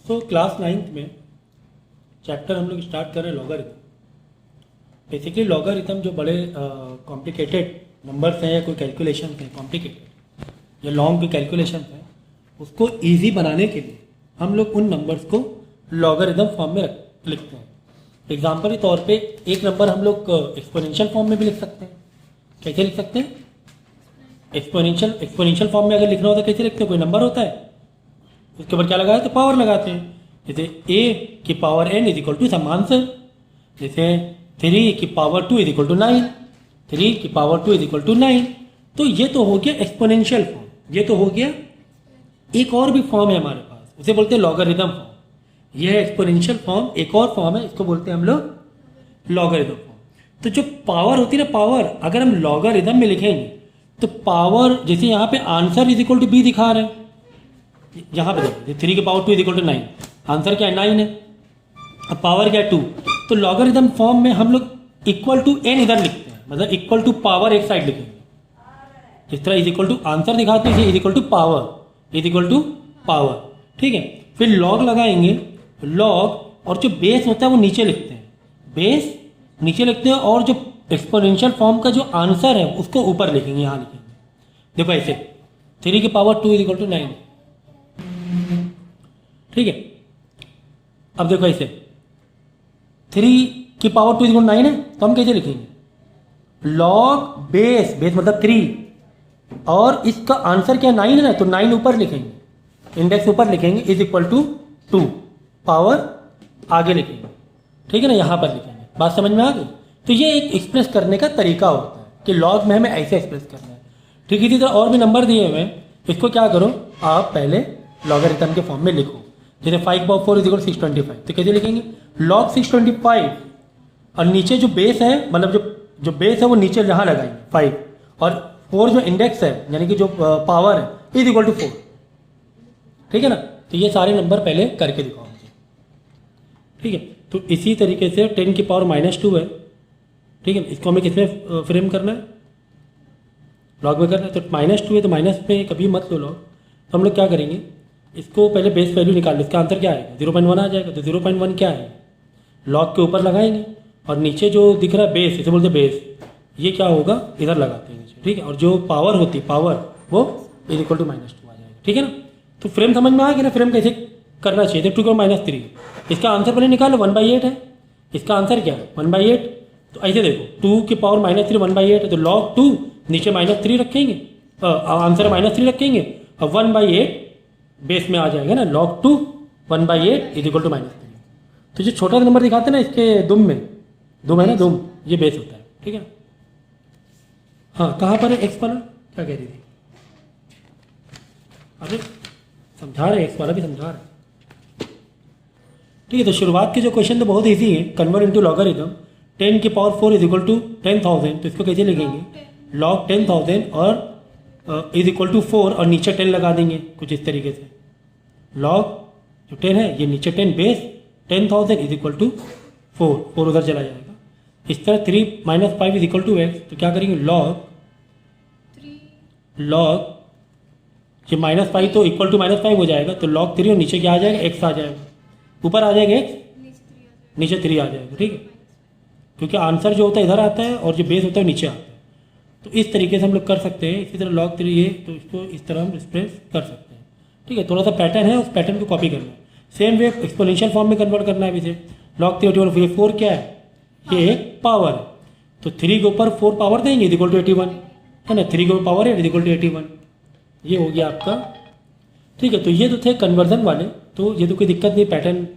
तो class 9th में chapter हम लोग स्टार्ट कर रहे हैं लॉगरिथम। बेसिकली लॉगरिथम जो बड़े कॉम्प्लिकेटेड नंबर्स हैं या कोई कैलकुलेशन हैं कॉम्प्लिकेटेड या लॉन्ग की कैलकुलेशन हैं, उसको इजी बनाने के लिए हम लोग उन नंबर्स को लॉगरिथम फॉर्म में लिखते हैं। एग्जाम्पल के तौर पे एक नंबर हम लोग एक्सपोनेंशियल फॉर्म में भी लिख सकते हैं। कैसे लिख सकते हैं? एक्सपोनेंशियल फॉर्म में अगर लिखना होता है कैसे लिखते हैं? कोई नंबर होता है, उसके ऊपर क्या लगाते हैं? पावर लगाते हैं। जैसे a की power n is equal to some answer, जैसे 3 की पावर 2 इज इक्वल टू 9, 3 की पावर 2 इज इक्वल टू 9। तो ये तो हो गया एक्सपोनेंशियल फॉर्म। ये तो हो गया एक और भी फॉर्म है हमारे पास, उसे बोलते हैं लॉगरिथम फॉर्म। यह है एक्सपोनेंशियल फॉर्म, एक और फॉर्म है, इसको बोलते हैं हम लोग लॉगरिथम फॉर्म। तो जो पावर होती है ना, पावर अगर हम लॉगरिथम में लिखेंगे तो पावर, जैसे यहाँ पे answer is equal to b दिखा रहे हैं, यहाँ पे देखो 3 की power 2 is equal to 9, answer क्या है? 9 है। अब पावर क्या है? 2। तो लॉगरिथम फॉर्म में हम लोग इक्वल टू n इधर लिखते हैं, मतलब इक्वल टू पावर एक साइड लिखेंगे। जिस तरह इज इक्वल टू आंसर दिखाते हैं is equal to power, is equal to power. ठीक है, फिर लॉग लगाएंगे, लॉग, और जो बेस होता है वो नीचे लिखते हैं, बेस नीचे लिखते हैं, और जो एक्सपोनेंशियल फॉर्म का जो आंसर है उसको ऊपर लिखेंगे, यहाँ लिखेंगे। देखो ऐसे 3 की पावर 2 इज इक्वल टू 9। ठीक है, अब देखो ऐसे 3 की पावर 2 इज इक्वल टू 9 है, तो हम कैसे लिखेंगे? लॉग बेस, बेस मतलब 3, और इसका आंसर क्या 9 है ना, तो 9 ऊपर लिखेंगे, इंडेक्स ऊपर लिखेंगे, इज इक्वल टू 2, पावर आगे लिखेंगे। ठीक है ना, यहाँ पर लिखेंगे। बात समझ में आ गई? तो ये एक एक्सप्रेस करने का तरीका होता है कि लॉग में हमें ऐसे एक्सप्रेस करना है। ठीक है, इसी तरह और भी नंबर दिए हुए हैं, इसको क्या करो आप पहले लॉगरिथम के फॉर्म में लिखो। जैसे 5 पावर 4 इज इक्वल 625, तो कैसे लिखेंगे? लॉग 625, और नीचे जो बेस है, मतलब जो बेस है वो नीचे यहाँ लगाएंगे 5, और 4 जो इंडेक्स है यानी कि जो पावर है इज इक्वल टू 4। ठीक है ना, तो ये सारे नंबर पहले करके दिखाओ मुझे। ठीक है, तो इसी तरीके से 10 की पावर -2 है। ठीक है, इसको हमें किसमें फ्रेम करना है? लॉग में करना है। तो -2 है तो माइनस में कभी मत लो लॉग। तो हम लोग क्या करेंगे, इसको पहले बेस वैल्यू निकाल लो, इसका आंसर क्या आएगा? 0.1 आ जाएगा। तो 0.1 क्या है? लॉग के ऊपर लगाएंगे, और नीचे जो दिख रहा है बेस, इसे बोलते हैं बेस, ये क्या होगा? इधर लगाते हैं नीचे। ठीक है, और जो पावर होती है, पावर, वो इज इक्वल टू -2 आ जाएगा। ठीक है ना, तो फ्रेम समझ में आ गया ना? फ्रेम कैसे करना चाहिए? तो 2 की पावर -3, इसका आंसर पहले निकालो, 1/8 है। इसका आंसर क्या है? 1/8। तो ऐसे देखो 2 की पावर -3 1/8 है, तो लॉग 2 नीचे -3 रखेंगे, आंसर -3 रखेंगे, और 1/8 बेस में आ जाएगा ना, log 2 1/8 इज इक्वल टू -3। तो जो छोटा नंबर दिखाते हैं ना, इसके दुम में, दुम है ना, दुम, ये बेस होता है। ठीक है ना, हाँ कहाँ पर है एक्स वाला? क्या कह रही थी? अरे समझा रहे, एक्स वाला भी समझा रहे। ठीक है, तो शुरुआत के जो क्वेश्चन तो बहुत ईजी है। कन्वर्ट इनटू लॉगरिथम, 10 की पावर 4 इज इक्वल टू 10,000, तो इसको कैसे लिखेंगे? log 10,000 और इज इक्वल टू 4, और नीचे 10 लगा देंगे कुछ इस तरीके से। लॉग जो 10 है ये नीचे 10, बेस 10,000 इज इक्वल टू 4 उधर चला जाएगा। इस तरह 3 - 5 इज इक्वल टू x, तो क्या करेंगे? लॉग ये -5 तो इक्वल टू -5 हो जाएगा, तो log 3, और नीचे क्या आ जाएगा? x आ जाएगा। ऊपर आ जाएगा x, नीचे 3 आ जाएगा। ठीक है, क्योंकि आंसर जो होता है इधर आता है, और जो बेस होता है नीचे आता है। तो इस तरीके से हम लोग कर सकते हैं। इसी तरह log 3 ये, तो इसको इस तरह हम एक्सप्रेस कर सकते हैं। ठीक है, थोड़ा सा पैटर्न है, उस पैटर्न को कॉपी करना है। सेम वे एक्सपोनेंशियल फॉर्म में कन्वर्ट करना है इसे। log 3 ये 4 क्या है? ये एक पावर है, तो 3 के ऊपर 4 पावर देंगे, इज इक्वल टू 81 है ना। 3 के ऊपर पावर है, इज इक्वल टू 81, ये हो गया आपका। ठीक है, तो ये तो थे कन्वर्जन वाले। तो ये तो कोई दिक्कत नहीं, पैटर्न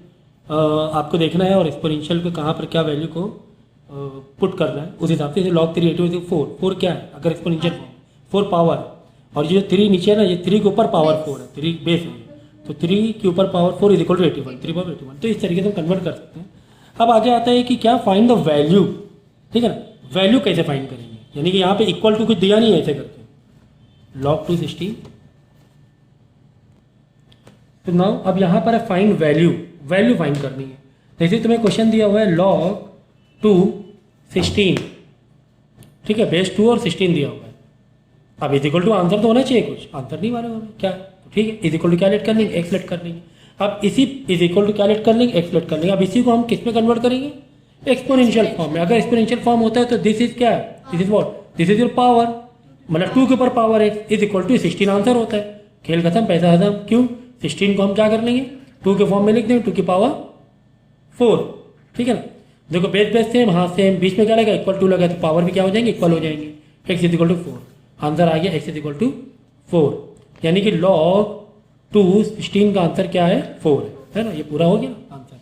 आपको देखना है, और एक्सपोनेंशियल को कहाँ पर क्या वैल्यू को पुट करना है उस हिसाब से। log 3 81 4 क्या है? अगर एक्सपोनेंशियल 4 पावर, और ये 3 नीचे है ना, ये 3 के ऊपर पावर 4 है, 3 बेस है, तो 3 के ऊपर power 4 is equal to 81, 3 power 81। तो इस तरीके से हम कन्वर्ट कर सकते हैं। अब आगे आता है कि क्या फाइंड द वैल्यू। ठीक है ना, वैल्यू कैसे फाइंड करेंगे? यानी कि यहाँ पे इक्वल टू कुछ दिया नहीं है ऐसे करके, log 260। तो नाउ अब यहाँ पर है फाइंड वैल्यू, वैल्यू फाइंड करनी है। जैसे तुम्हें क्वेश्चन दिया हुआ है log 2 16, ठीक है, बेस 2 और 16 दिया हुआ है। अब इज इक्वल टू आंसर तो होना चाहिए कुछ, आंसर नहीं मारे हमें क्या? ठीक है, इज इक्वल टू क्या लेट करनी है? एक्स लेट करनी है। अब इसी इज इक्वल टू क्या लेट कर लेंगे, एक्स लेट कर लेंगे। अब इसी को हम किस में कन्वर्ट करेंगे, एक्सपोनेंशियल फॉर्म में। अगर एक्सपोनेंशियल फॉर्म होता है तो दिस इज क्या है, this is what, this is your power, मतलब 2 के ऊपर power x is equal to 16 answer होता है। खेल खत्म, पैसा खत्म। क्यों, 16 को हम क्या कर लेंगे 2 के फॉर्म में लिख देंगे, 2 की पावर 4, ठीक है ना। देखो बेस बेस सेम, हाँ सेम, बीच में क्या लगा इक्वल टू लगा, तो पावर भी क्या हो जाएंगे, इक्वल हो जाएंगे। X is equal to 4, answer आ गया एक्स इज इक्वल टू 4, यानी कि log 2 16 का आंसर क्या है, 4 है ना। ये पूरा हो गया आंसर।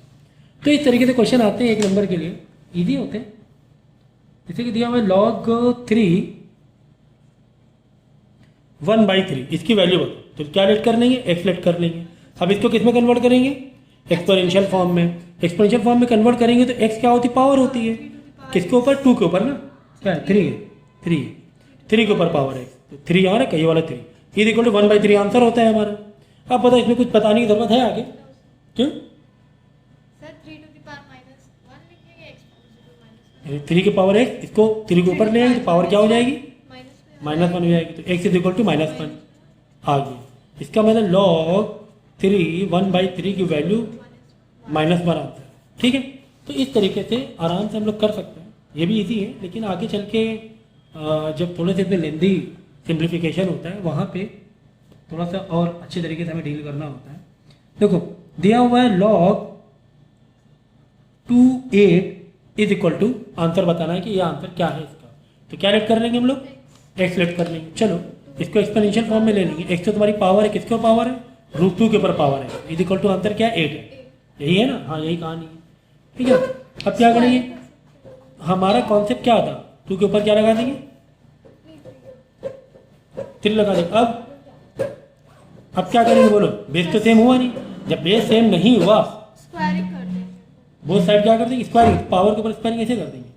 तो इस तरीके से क्वेश्चन आते हैं 1 नंबर के लिए, इजी होते हैं। जैसे कि दिया हुआ है log 3 1/3, इसकी वैल्यू बताओ, तो क्या लेट कर लेंगे, एक्स लेट कर लेंगे। अब इसको किस में कन्वर्ट करेंगे, एक्सपोनेंशियल फॉर्म में। एक्सपोनेंशियल फॉर्म में कन्वर्ट करेंगे तो एक्स क्या होती, पावर होती है, किसके ऊपर, 2 के ऊपर ना, क्या है 3 के ऊपर पावर एक्स, तो 3 यहाँ है, कई वाला 3 इज इक्वल टू 1/3 आंसर होता है हमारा। अब बताओ इसमें कुछ बताने की जरूरत है आगे, क्यों sir 3 to the power minus 1 लिखेंगे, एक्सपोनेंशियल 3 की पावर एक्स, इसको 3 के ऊपर ले आएंगे तो पावर क्या हो जाएगी, माइनस -1 हो जाएगी, तो एक्स इज इक्वल टू -1 आ गई। इसका मतलब log 3 1/3 की वैल्यू -1 आंसर, ठीक है। तो इस तरीके से आराम से हम लोग कर सकते हैं, ये भी इजी है। लेकिन आगे चल के जब थोड़े से इसमें लेंदी सिंप्लीफिकेशन होता है, वहाँ पे थोड़ा सा और अच्छे तरीके से हमें डील करना होता है। देखो दिया हुआ है log 28 is equal to, answer बताना है कि ये आंसर क्या है इसका, तो क्या लेट कर लेंगे हम लोग, एक्स लेट कर लेंगे। चलो इसको एक्सपोनेंशियल फॉर्म में ले लेंगे। एक्स तो तुम्हारी पावर है, किसके पावर है, √2 के ऊपर पावर है, इज इक्वल टू आंसर क्या है, 8 है, यही है ना, हाँ यही कहानी है, ठीक है। अब क्या करेंगे, हमारा कॉन्सेप्ट क्या था, 2 के ऊपर क्या लगा देंगे, 3 लगा देंगे। अब क्या करेंगे बोलो, बेस तो सेम हुआ नहीं, जब बेस सेम नहीं हुआ स्क्वायरिंग कर देंगे। बोथ साइड क्या कर देंगे, स्क्वायरिंग, पावर के ऊपर स्क्वायरिंग ऐसे कर देंगे,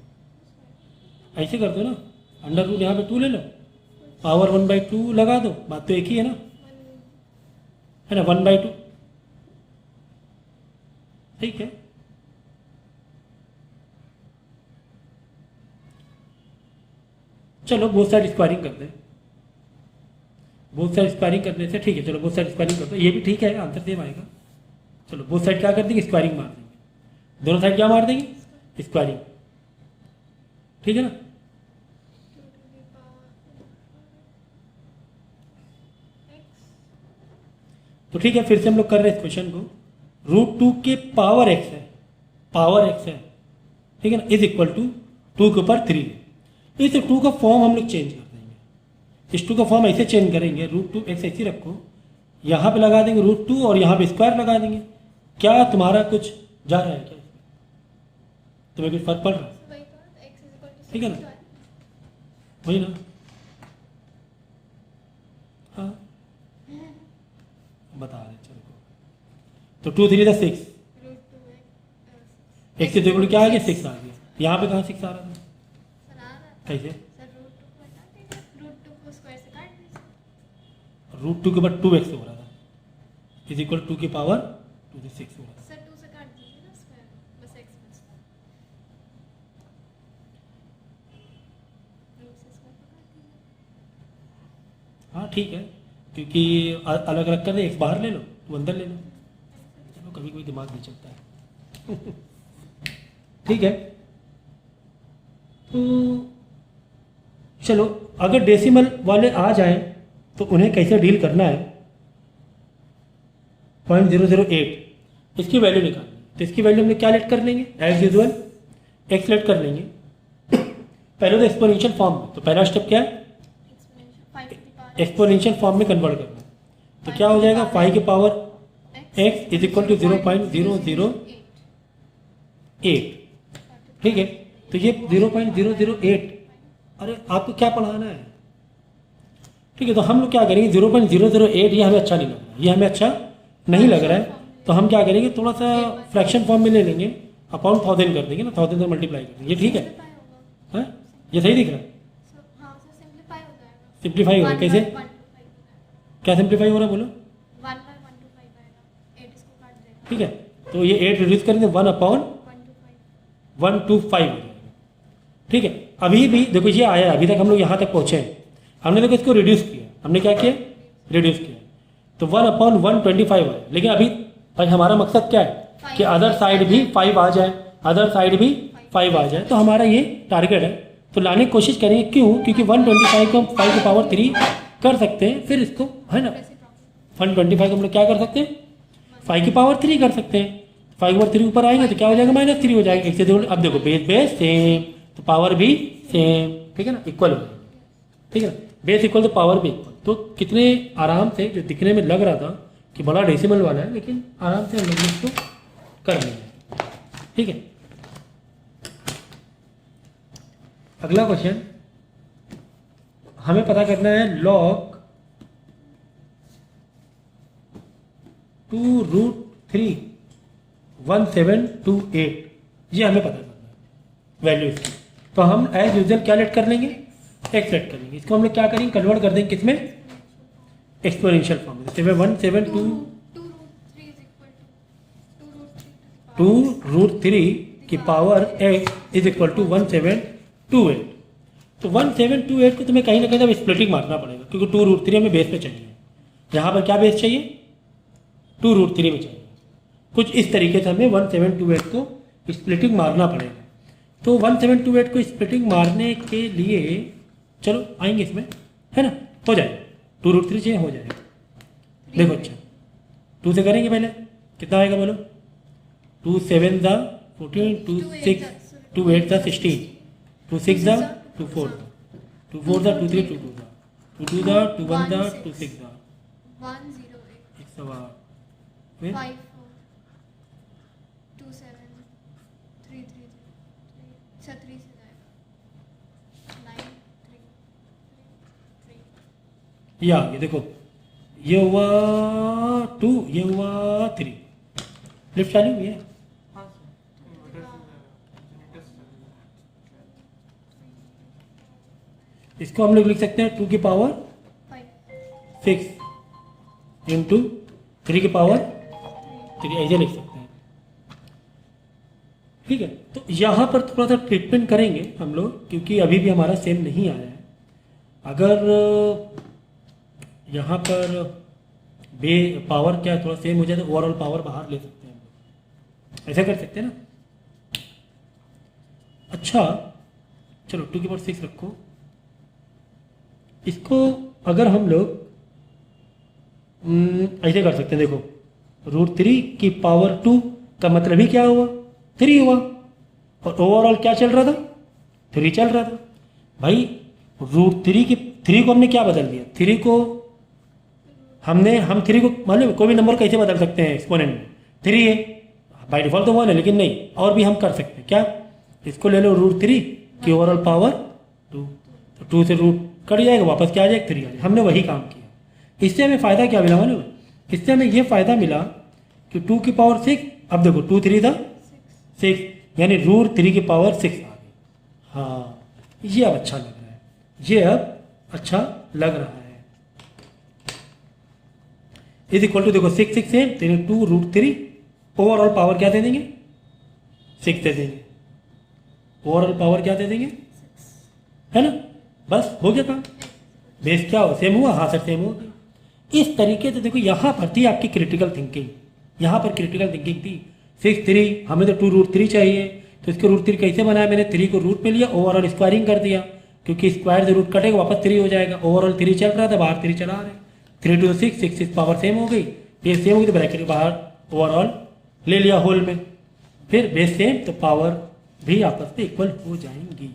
ऐसे कर दो ना, अंडर रूट यहाँ पे 2 ले लो, पावर 1/2 लगा दो, बात तो एक ही है ना, है ना, 1/2, ठीक है। चलो बोथ साइड स्क्वायरिंग कर दें, बोथ साइड स्क्वायरिंग करने से ठीक है, चलो बोथ साइड स्क्वायरिंग कर दो, ये भी ठीक है, आंसर सेम आएगा। चलो बोथ साइड क्या कर देंगे, स्क्वायरिंग मार देंगे, दोनों साइड क्या मार देंगे, स्क्वायरिंग, ठीक है ना। 2 to the power x तो ठीक है, फिर से हम लोग कर रहे हैं इस क्वेश्चन को, √2 के पावर एक्स है, पावर एक्स है, ठीक है ना, इज इक्वल टू 2 के ऊपर 3 है। इस 2 का फॉर्म हम लोग चेंज कर देंगे, इस 2 का फॉर्म ऐसे चेंज करेंगे, √2 एक्स ऐसे रखो, यहाँ पे लगा देंगे √2 और यहाँ पे स्क्वायर लगा देंगे। क्या तुम्हारा कुछ जा रहा है क्या, तुम्हें कुछ फर्क पड़ रहा है, वही तो x is equal to ठीक है ना? 6 वही ना, हाँ बता रहे चलो, तो 2 3 6, √2 एक्स इक्वल टू क्या आ गया, 6 आ गया। यहाँ पे कहाँ 6 आ रहा था, सर आ रहा कैसे, सर √2 को हटा दीजिए, √2 को स्क्वायर से काट दीजिए। √2 के ऊपर 2x हो रहा था, इज इक्वल 2 की पावर 2 से 6 हो रहा था। सर 2 से काट दीजिए ना स्क्वायर, बस x बचता है, √2 से स्क्वायर को काट दीजिए। हाँ ठीक है, क्योंकि अलग अलग कर दे, एक्स बाहर ले लो, तू अंदर ले लो, चलो कभी कोई दिमाग नहीं चलता है ठीक है। तो चलो अगर डेसिमल वाले आ जाए तो उन्हें कैसे डील करना है, 0.008 इसकी वैल्यू निकालनी, तो इसकी वैल्यू हम क्या लेट कर लेंगे, एज यूजुअल एक्स लेट कर लेंगे पहले तो एक्सपोनेंशियल फॉर्म में, तो पहला स्टेप क्या है, एक्सपोनेंशियल फॉर्म में कन्वर्ट करना, तो क्या हो जाएगा 5 की power x is equal to 0.008, ठीक है। तो ये 0.008, अरे आपको क्या पढ़ाना है, ठीक है। तो हम लोग क्या करेंगे, 0.008 ये हमें अच्छा नहीं लग रहा है, ये हमें अच्छा नहीं लग रहा है, तो हम क्या करेंगे, थोड़ा सा फ्रैक्शन फॉर्म में ले लेंगे, अपॉन 1000 कर देंगे ना, 1000 से मल्टीप्लाई कर देंगे, ये ठीक है, हाँ ये सही दिख रहा है, हाँ सर सिंपलीफाई हो जाएगा, सिंप्लीफाई हो रहा है, कैसे, 1/125 हो जाएगा, क्या सिंप्लीफाई हो रहा है बोलो, 1/125 आएगा, 8 इसको काट देगा, ठीक है। तो ये 8 रिड्यूस करेंगे 1/125 हो जाएगा, ठीक है। अभी भी देखो ये आया, अभी तक हम लोग यहाँ तक पहुँचे हैं, हमने देखो इसको रिड्यूस किया, हमने क्या किया, रिड्यूस किया, तो 1/125 है, लेकिन अभी भाई हमारा मकसद क्या है कि अदर साइड भी 5 आ जाए, अदर साइड भी 5 आ जाए, तो हमारा ये टारगेट है। तो लाने की कोशिश करेंगे, क्यों? क्योंकि 125 को 5 की पावर 3 कर सकते हैं, फिर इसको है ना 125 को हम लोग क्या कर सकते हैं 5 की पावर 3 कर सकते हैं। 5 की पावर 3 ऊपर आएंगे तो क्या हो जाएगा -3 हो जाएगा। एक से देखो, अब देखो बेस बेस सेम तो पावर भी सेम, ठीक है ना, इक्वल हो जाएगा, ठीक है ना, बेस इक्वल तो पावर भी इक्वल। तो कितने आराम से, जो दिखने में लग रहा था कि बड़ा डेसिमल वाला है, लेकिन आराम से हम लोग इसको कर लेंगे, ठीक है। अगला क्वेश्चन हमें पता करना है log 2√3 1728, ये हमें पता करना है वैल्यू इसकी। तो हम एज यूजल क्या लेट कर लेंगे, एक्स लेट कर लेंगे। इसको हम लोग क्या करेंगे, कन्वर्ट कर देंगे किसमें, एक्सपोनेंशियल फॉर्म में। जैसे 172 2√3 की power x is equal to 1728। तो 1728 को तुम्हें कहीं ना कहीं स्प्लिटिंग मारना पड़ेगा, क्योंकि 2√3 हमें बेस पे चाहिए। यहाँ पर क्या बेस चाहिए, 2√3 में चाहिए। कुछ इस तरीके से हमें 1728 को स्प्लिटिंग मारना पड़ेगा। तो 1728 को स्प्लिटिंग मारने के लिए चलो आएंगे इसमें, है ना, हो जाएगा 2√3 से हो जाएगा। देखो अच्छा 2 से करेंगे पहले, कितना आएगा बोलो, 2 7 दा 14, 2 6 2 8 दा 16, 2 6 दा 2 4 2 4 दा 2 3 2 2 दा 2 2 दा 2 1 दा 2 6 दा 108 1 सवा फिर 5 4 2 7 3 3 अच्छा 3 से जाएगा 9 3 3। ये आ गया, देखो ये हुआ 2, ये हुआ 3, लिफ्ट चालू हुई है। इसको हम लोग लिख सकते हैं 2 की पावर 6 इंटू 3 की पावर 3, ऐसे लिख सकते हैं, ठीक है। तो यहाँ पर थोड़ा सा ट्रीटमेंट करेंगे हम लोग, क्योंकि अभी भी हमारा सेम नहीं आया है। अगर यहाँ पर पावर क्या थोड़ा सेम हो जाए तो ओवरऑल पावर बाहर ले सकते हैं हम लोग, ऐसा कर सकते हैं ना। अच्छा चलो 2 की पावर 6 रखो। इसको अगर हम लोग ऐसे कर सकते हैं, देखो √3 की पावर 2 का मतलब ही क्या हुआ, 3 हुआ, और ओवरऑल क्या चल रहा था, 3 चल रहा था। भाई √3 की 3 को हमने क्या बदल दिया, 3 को हम 3 को मालूम कोई भी नंबर कैसे बदल सकते हैं एक्सपोनेंट में, 3 है बाई डिफॉल्ट तो 1 है, लेकिन नहीं, और भी हम कर सकते हैं क्या, इसको ले लो √3 की ओवरऑल पावर 2, तो 2 से रूट कट जाएगा, वापस क्या आ जाएगा 3 आ जाएगा। हमने वही काम किया। इससे हमें फ़ायदा क्या मिला मालूम, इससे हमें ये फ़ायदा मिला कि 2 की पावर 6, अब देखो 2 3 था 6, यानी √3 की पावर 6 आ गई। हाँ ये अब अच्छा लग रहा है, ये अब अच्छा लग रहा है। इज इक्वल टू देखो 6 6 सेम, तेरे 2√3 ओवरऑल पावर क्या दे देंगे, 6 दे देंगे, ओवरऑल पावर क्या दे देंगे, है ना, बस हो गया काम। बेस क्या हो, सेम हुआ, हाँ सर सेम हो गया। इस तरीके से देखो यहाँ पर थी आपकी क्रिटिकल थिंकिंग, यहाँ पर क्रिटिकल थिंकिंग थी। 6 3 हमें तो 2√3 चाहिए, तो इसको √3 कैसे बनाया, मैंने 3 को रूट में लिया, ओवरऑल स्क्वायरिंग कर दिया, क्योंकि स्क्वायर से रूट कटेगा वापस 3 हो जाएगा। ओवरऑल 3 चल रहा था, बाहर 3 चला रहे, 3 2 6 6 6 पावर सेम हो गई, बेस सेम हो गई तो ब्रैकेट के बाहर ओवरऑल ले लिया होल में, फिर बेस सेम तो पावर भी आपस में इक्वल हो जाएंगी।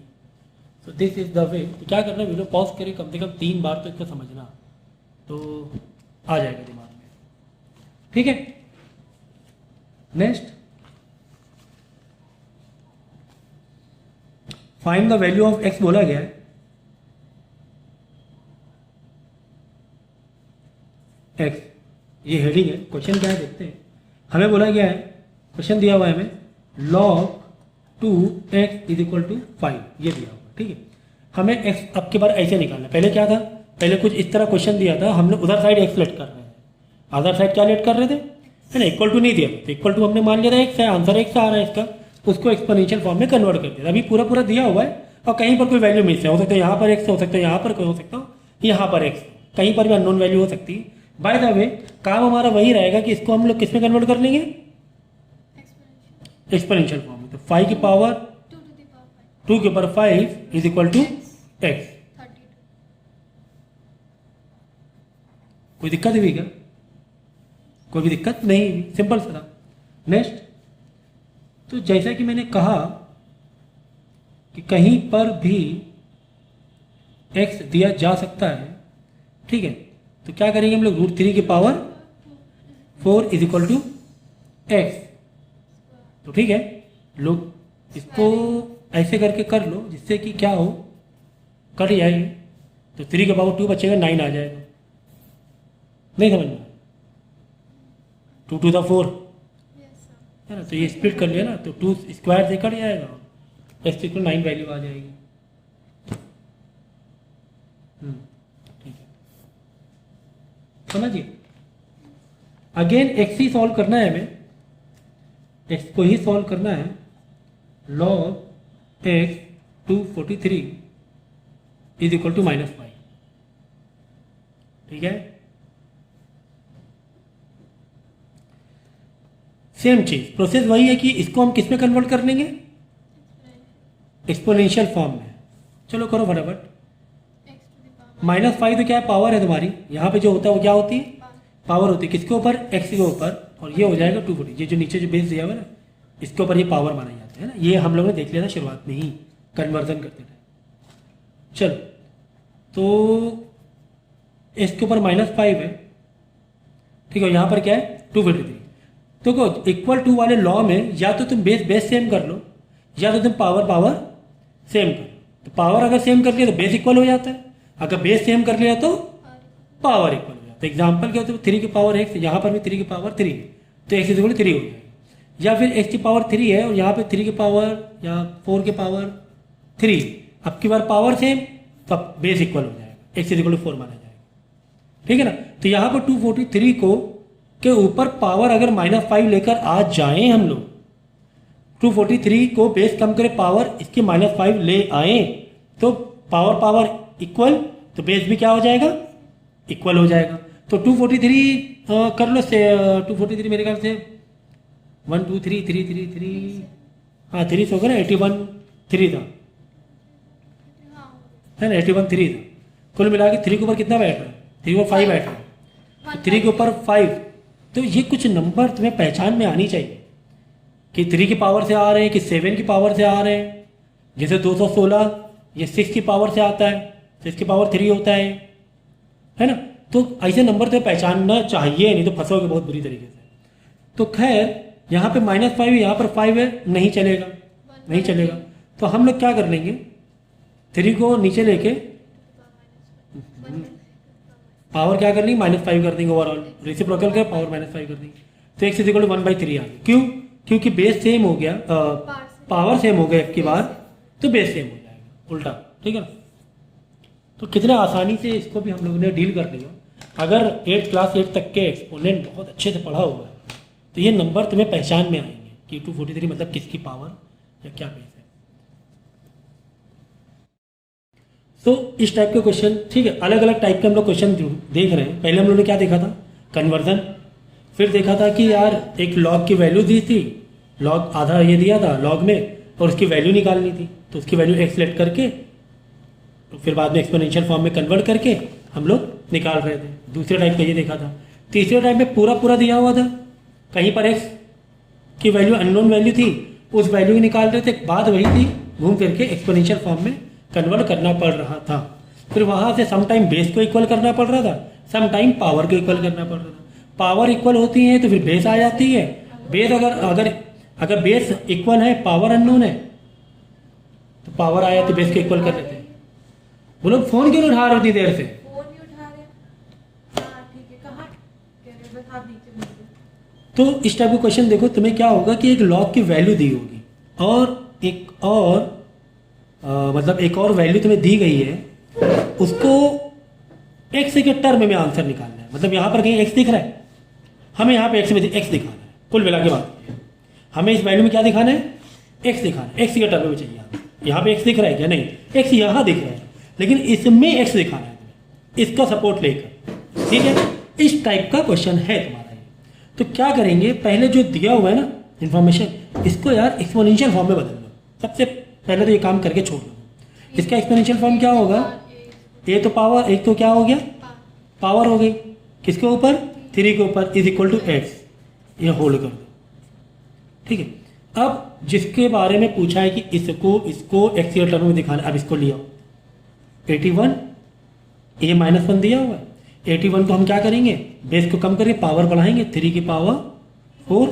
तो दिस इज द वे। तो क्या करना है, वीडियो पॉज करें, कम से कम 3 बार तो इसको समझना, तो आ जाएगा दिमाग में, ठीक है। Next, find the value of x बोला गया है। x ये हेडिंग है, क्वेश्चन क्या है देखते हैं। हमें बोला गया है, क्वेश्चन दिया हुआ है हमें log 2x is equal to 5, ये दिया हुआ, ठीक है। हमें x अब के बार ऐसे निकालना है। पहले क्या था, पहले कुछ इस तरह क्वेश्चन दिया था, हम लोग उधर साइड x लेट कर रहे हैं, अदर साइड क्या लेट कर रहे थे, है ना, इक्वल टू नहीं दिया, तो इक्वल टू हमने मान लिया था x है, आंसर x आ रहा है इसका, उसको एक्सपोनेंशियल फॉर्म में कन्वर्ट कर दिया। अभी पूरा पूरा दिया हुआ है, और कहीं पर कोई वैल्यू मिस है, हो सकता है यहाँ पर x हो सकता है, यहाँ पर कोई हो सकता है यहाँ पर x, कहीं पर भी अननोन वैल्यू हो सकती है। बाय द वे काम हमारा वही रहेगा कि इसको हम लोग किस में कन्वर्ट कर लेंगे, एक्सपोनेंशियल एक्सपोनेंशियल फॉर्म में। तो 5 की पावर 2 to the power 5 2 के ऊपर 5 इज इक्वल टू एक्स। 32 कोई दिक्कत हुई क्या? कोई भी दिक्कत नहीं हुई, सिंपल सा था। नेक्स्ट, तो जैसा कि मैंने कहा कि कहीं पर भी x दिया जा सकता है, ठीक है, तो क्या करेंगे हम लोग, √3 की power 4 is equal to x. तो ठीक है, लोग इसको ऐसे करके कर लो जिससे कि क्या हो, कट जाएगी। तो 3 के पावर 2 बचेगा, 9 आ जाएगा। नहीं समझ में? 2 to the 4 यस सर है ना, तो ये स्प्लिट कर लिया ना, तो 2 स्क्वायर से कट जाएगा, x इक्वल 9 वैल्यू आ जाएगी। ठीक है, समझिए। अगेन x ही सॉल्व करना है हमें, x को ही सॉल्व करना है। log x 243 is equal to -5, ठीक है। सेम चीज, प्रोसेस वही है कि इसको हम किस में कन्वर्ट कर लेंगे, एक्सपोनेंशियल फॉर्म में। चलो करो फटाफट। x to the power -5 तो क्या है, पावर है तुम्हारी, यहाँ पे जो होता है वो क्या होती है, पावर होती है। किसके ऊपर, x के ऊपर, और ये हो जाएगा 240। ये जो नीचे जो बेस दिया हुआ है ना, इसके ऊपर ये पावर माना जाता है ना, ये हम लोगों ने देख लिया था शुरुआत में ही कन्वर्जन करते थे। चलो, तो इसके ऊपर -5 है, ठीक है, यहाँ पर क्या है 243। तो को इक्वल टू वाले लॉ में या तो तुम बेस बेस सेम कर लो, या तो तुम पावर पावर सेम कर लो। तो पावर अगर सेम कर लिया तो बेस इक्वल हो जाता है, अगर बेस सेम कर लिया तो पावर इक्वल हो जाता है। एग्जाम्पल क्या होता है, 3 की पावर x, यहाँ पर भी 3 की पावर 3 है, तो x इक्वल 3 हो जाएगा। या फिर x की पावर 3 है और यहाँ पे 3 की पावर या 4 की पावर 3, अब की बार पावर सेम, तब बेस इक्वल हो जाएगा, x इक्वल 4 माना जाएगा, ठीक है ना। तो यहाँ पर 243 को के ऊपर पावर अगर -5 लेकर आ जाएं हम लोग, 243 को बेस कम करे पावर इसके -5 ले आए, तो पावर पावर इक्वल, तो बेस भी क्या हो जाएगा, इक्वल हो जाएगा। तो 243 कर लो से 243 मेरे ख्याल से 1 2 3 3 3 3, हाँ 3 से होगा ना, 81 3 था, हाँ है ना, 81 3 था। कुल मिला के 3 के ऊपर कितना बैठ रहा है, 3 के ऊपर 5 बैठ रहा है, 3 के ऊपर 5। तो ये कुछ नंबर तुम्हें पहचान में आनी चाहिए कि 3 की पावर से आ रहे हैं कि 7 की पावर से आ रहे हैं। जैसे 216 ये 6 की पावर से आता है, 6 की पावर 3 होता है ना। तो ऐसे नंबर तुम्हें पहचानना चाहिए, नहीं तो फंसोगे बहुत बुरी तरीके से। तो खैर यहाँ पे -5 यहाँ पर 5 है, नहीं चलेगा, नहीं चलेगा। तो हम लोग क्या कर लेंगे, 3 को नीचे लेके पावर क्या कर लेंगे, -5 कर देंगे, ओवरऑल रेसिप्रोकल का पावर -5 कर देंगे। तो x इक्वल 1/3 आ गया। क्यों, क्योंकि बेस सेम हो गया, पावर सेम हो गया एक की बार, तो बेस सेम हो जाएगा उल्टा, ठीक है ना। तो कितना आसानी से इसको भी हम लोगों ने डील कर लिया। अगर 8 क्लास 8 तक के एक्सपोनेंट बहुत अच्छे से पढ़ा हुआ है तो ये नंबर तुम्हें पहचान में आएंगे कि 243 मतलब किसकी पावर या क्या बेस है। तो इस टाइप के क्वेश्चन, ठीक है, अलग अलग टाइप के हम लोग क्वेश्चन देख रहे हैं। पहले हम लोगों ने क्या देखा था, कन्वर्जन। फिर देखा था कि यार एक लॉग की वैल्यू दी थी, लॉग आधा ये दिया था लॉग में, और उसकी वैल्यू निकालनी थी, तो उसकी वैल्यू एक्स लेट करके तो फिर बाद में एक्सपोनेंशियल फॉर्म में कन्वर्ट करके हम लोग निकाल रहे थे। दूसरे टाइप का ये देखा था। तीसरे टाइप में पूरा पूरा दिया हुआ था, कहीं पर एक्स की वैल्यू अननोन वैल्यू थी, उस वैल्यू निकाल रहे थे, बात वही थी, घूम फिर के एक्सपोनेंशियल फॉर्म में कन्वर्ट करना पड़ रहा था। फिर वहाँ से सम टाइम बेस को इक्वल करना पड़ रहा था, सम टाइम पावर को इक्वल करना पड़ रहा था। पावर इक्वल होती है तो फिर बेस आ जाती है। बेस अगर बेस इक्वल है, पावर अननोन है, तो पावर आया तो बेस को इक्वल कर लेते हैं। बोलो फोन क्यों नहीं उठा रहे उतनी देर से? फोन नहीं उठा रहे। हाँ ठीक है, कहाँ कह रहे, बस आप नीचे मिलते। तो इस टाइप का क्वेश्चन देखो, तुम्हें क्या होगा कि एक लॉग की वैल्यू दी होगी और मतलब एक और वैल्यू तुम्हें दी गई है, उसको एक्स के टर्म में आंसर निकालना है। मतलब यहाँ पर कहीं एक्स दिख रहा है, हमें यहाँ पे एक्स दिखाना है। कुल मिला के बात हमें इस वैल्यू में क्या दिखाना है, एक्स दिखाना है, एक्स के टर्म में चाहिए। यहाँ पे एक्स दिख रहा है क्या, नहीं, एक्स यहाँ दिख रहा है, लेकिन इसमें एक्स दिखाना है, इसका सपोर्ट लेकर, ठीक है। इस टाइप का क्वेश्चन है तुम्हारा ये। तो क्या करेंगे, पहले जो दिया हुआ है ना इन्फॉर्मेशन, इसको यार एक्सपोनेंशियल फॉर्म में बदल दो। सबसे पहले तो ये काम करके छोड़ दो। इसका एक्सपोनेंशियल फॉर्म क्या होगा, ए तो पावर, एक तो क्या हो गया पावर हो गई, किसके ऊपर 3 के ऊपर, इज इक्वल टू एक्स, ये होल्ड कर दो। ठीक है, अब जिसके बारे में पूछा है कि इसको एक्स के टर्म में दिखाना, अब इसको लिया 81, ए -1 दिया हुआ है। 81 को हम क्या करेंगे, बेस को कम करके पावर बढ़ाएंगे, 3 की पावर 4,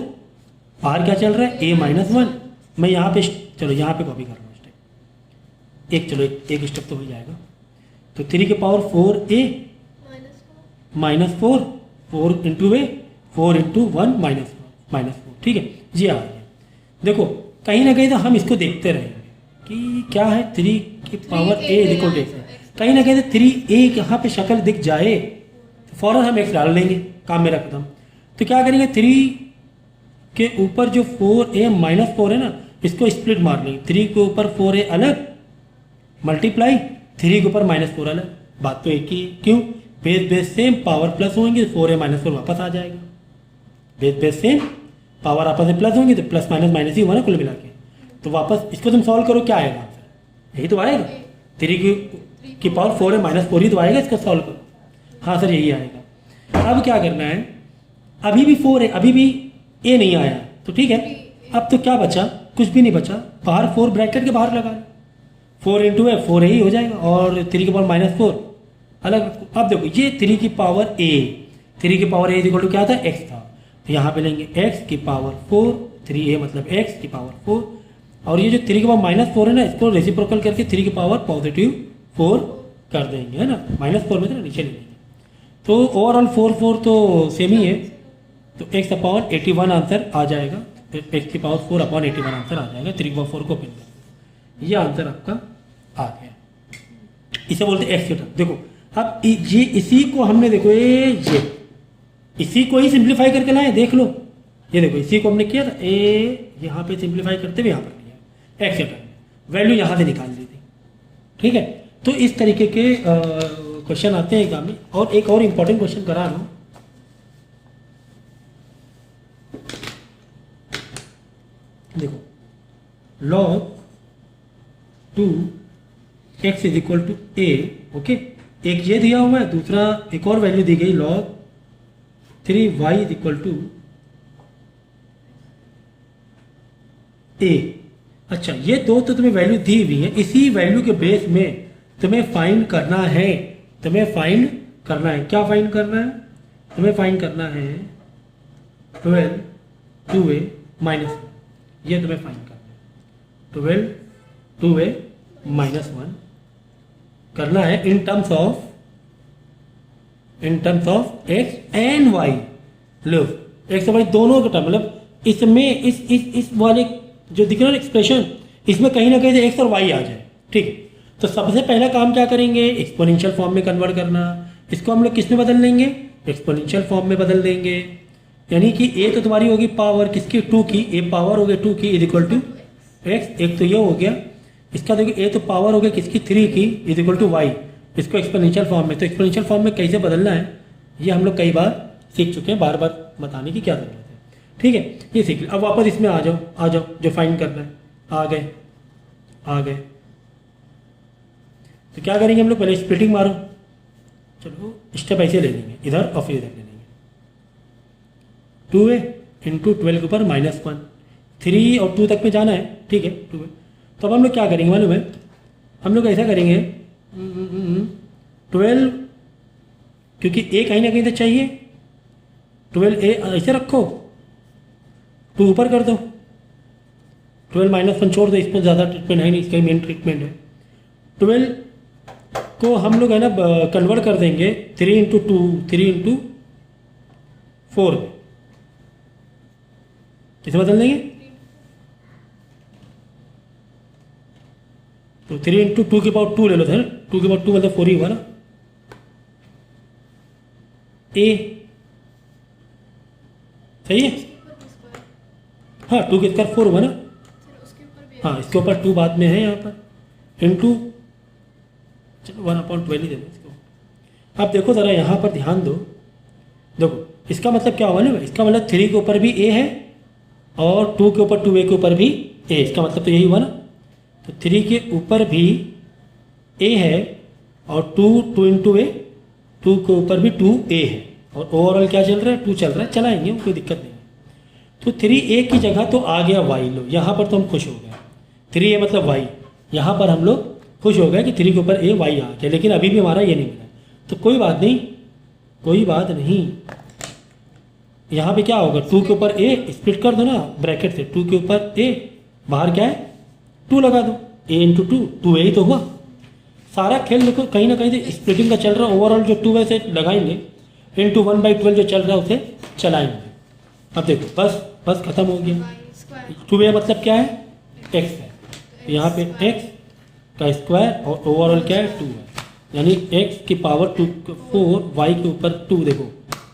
बाहर क्या चल रहा है a-1। मैं यहाँ पे, चलो यहाँ पे कॉपी कर रहा हूँ स्टेप एक, चलो एक स्टेप तो हो जाएगा। तो 3 की पावर 4a -4, 4 इंटू ए, 4 इंटू 1 -4, ठीक है जी। आ गया, देखो कहीं ना कहीं तो हम इसको देखते रहेंगे कि क्या है, 3 की power a equal to x है। कहीं ना कहीं तो 3a यहाँ पे शक्ल दिख जाए तो फौरन हम एक्स डाल देंगे, काम मेरा खत्म। तो क्या करेंगे, 3 के ऊपर जो 4a -4 है ना, इसको स्प्लिट मार लेंगे। 3 के ऊपर 4a अलग, मल्टीप्लाई 3 के ऊपर -4 अलग, बात तो एक ही है। क्यों, बेस सेम, पावर प्लस होंगे, 4a -4 वापस आ जाएगा। बेस सेम, पावर आपस में प्लस होंगी तो प्लस माइनस ही हुआ ना कुल मिला के। तो वापस इसको तुम सॉल्व करो, क्या आएगा आंसर, यही तो आएगा। 3 की पावर 4a -4 ही तो आएगा, इसको सॉल्व करो। हाँ सर यही आएगा। अब क्या करना है, अभी भी 4 है, अभी भी a नहीं आया, तो ठीक है, अब तो क्या बचा, कुछ भी नहीं बचा। बाहर 4 ब्रैकेट के बाहर लगा, 4 इंटू है 4 ही हो जाएगा, और 3 की पावर -4 अलग। अब देखो ये 3 की पावर a, 3 की पावर a इक्वल टू क्या था, x था, तो यहाँ पे लेंगे x की पावर 4, 3a मतलब x की पावर 4, और ये जो 3 की पावर -4 है ना, इसको रेसिप्रोकल करके 3 की पावर +4 कर देंगे, है ना, -4 में तो नीचे ले लेंगे। तो ओवरऑल 4 तो सेम ही है, तो x/81 आंसर आ जाएगा, x की पावर 4/81 आंसर आ जाएगा। 3 की पावर 4 को ओपन कर, ये आंसर आपका आ गया। इसे बोलते हैं एक्स के टर्म। देखो अब ये इसी को हमने, देखो ये इसी को ही सिंप्लीफाई करके लाए, देख लो, ये देखो इसी को हमने किया था, ए यहाँ पे सिंप्लीफाई करते हुए यहाँ पर लिया, एक्स के टर्म वैल्यू यहाँ से निकाल दी थी। ठीक है, तो इस तरीके के क्वेश्चन आते हैं एग्जाम में। और एक और इम्पोर्टेंट क्वेश्चन करा रहा हूँ, देखो log 2x is equal to a, okay, एक ये दिया हुआ है, दूसरा एक और वैल्यू दी गई log 3y is equal to a। अच्छा, ये दो तो तुम्हें वैल्यू दी हुई है, इसी वैल्यू के बेस में तुम्हें फाइंड करना है, क्या फाइंड करना है, तुम्हें फाइंड करना है 12 2a -1, ये तुम्हें फाइंड करना है 12 2a -1 करना है इन terms of x and y। Low x और y दोनों का टर्म, मतलब इसमें इस वाले जो दिख रहा है एक्सप्रेशन, इसमें कहीं ना कहीं से x और y आ जाए। ठीक है, तो सबसे पहला काम क्या करेंगे, एक्सपोनेंशियल फॉर्म में कन्वर्ट करना। इसको हम लोग किस में बदल देंगे, एक्सपोनेंशियल फॉर्म में बदल देंगे। यानी कि a तो तुम्हारी होगी पावर किसकी, 2 की, a पावर हो गया 2 की इज इक्वल टू x, एक तो ये हो गया। इसका देखिए a तो पावर हो गया किसकी, 3 की इज इक्वल टू y, इसको एक्सपोनेंशियल फॉर्म में। तो एक्सपोनेंशियल फॉर्म में कैसे बदलना है ये हम लोग कई बार सीख चुके हैं, बार बार बताने की क्या जरूरत है। ठीक है, ये सीख लिया। अब वापस इसमें आ जाओ जो फाइंड करना है। आ गए तो क्या करेंगे हम लोग, पहले स्प्लिटिंग मारो, चलो स्टेप ऐसे ले लेंगे, इधर और फिर इधर ले लेंगे। 2a इंटू 12 के ऊपर -1, 3 और 2 तक में जाना है। ठीक है, 2a। तो अब हम लोग क्या करेंगे मालूम है, हम लोग ऐसा करेंगे 12, क्योंकि a कहीं ना कहीं तो चाहिए, 12a ऐसे रखो, 2 ऊपर कर दो, 12 -1 छोड़ दो, इसमें ज़्यादा ट्रीटमेंट है नहीं, इसका ही मेन ट्रीटमेंट है। 12 को हम लोग है ना कन्वर्ट कर देंगे 3 इंटू 2, 3 इंटू 4 में, किसे बदल देंगे, तो 3 इंटू 2 की पावर 2 ले लो, 2 की पावर 2 मतलब 4 ही हुआ ना, a सही है, हाँ 2 के स्क्वायर 4 हुआ ना, हाँ इसके ऊपर 2 बाद में है यहाँ पर, इंटू चलो 1/12 ही दे दो इसको। अब देखो ज़रा यहाँ पर ध्यान दो, देखो इसका मतलब क्या हुआ ना, इसका मतलब 3 के ऊपर भी ए है और 2 के ऊपर 2a के ऊपर भी ए, इसका मतलब तो यही हुआ ना। तो 3 के ऊपर भी ए है और 2 इंटू ए, 2 के ऊपर भी 2a है और ओवरऑल क्या चल रहा है, 2 चल रहा है, चलाएंगे कोई दिक्कत नहीं। तो 3a की जगह तो आ गया y, लो यहाँ पर तो हम खुश हो गए, 3a मतलब y, यहाँ पर हम लोग खुश हो गए कि 3 के ऊपर a y आ गया, लेकिन अभी भी हमारा ये नहीं मिला। तो कोई बात नहीं, कोई बात नहीं, यहाँ पे क्या होगा, 2 के ऊपर a स्प्लिट कर दो ना ब्रैकेट से, 2 के ऊपर a, बाहर क्या है 2 लगा दो, a इंटू 2a ही तो हुआ। सारा खेल देखो कहीं ना कहीं से स्प्लिटिंग का चल रहा है, ओवरऑल जो 2 से लगाएंगे इंटू 1/12 जो चल रहा है उसे चलाएंगे। अब देखो बस खत्म हो गया। वाई स्क्वायर 2a मतलब क्या है, x है, तो यहाँ पे x का स्क्वायर और ओवरऑल क्या है 2 है, यानी x की पावर 2 4, y के ऊपर 2, देखो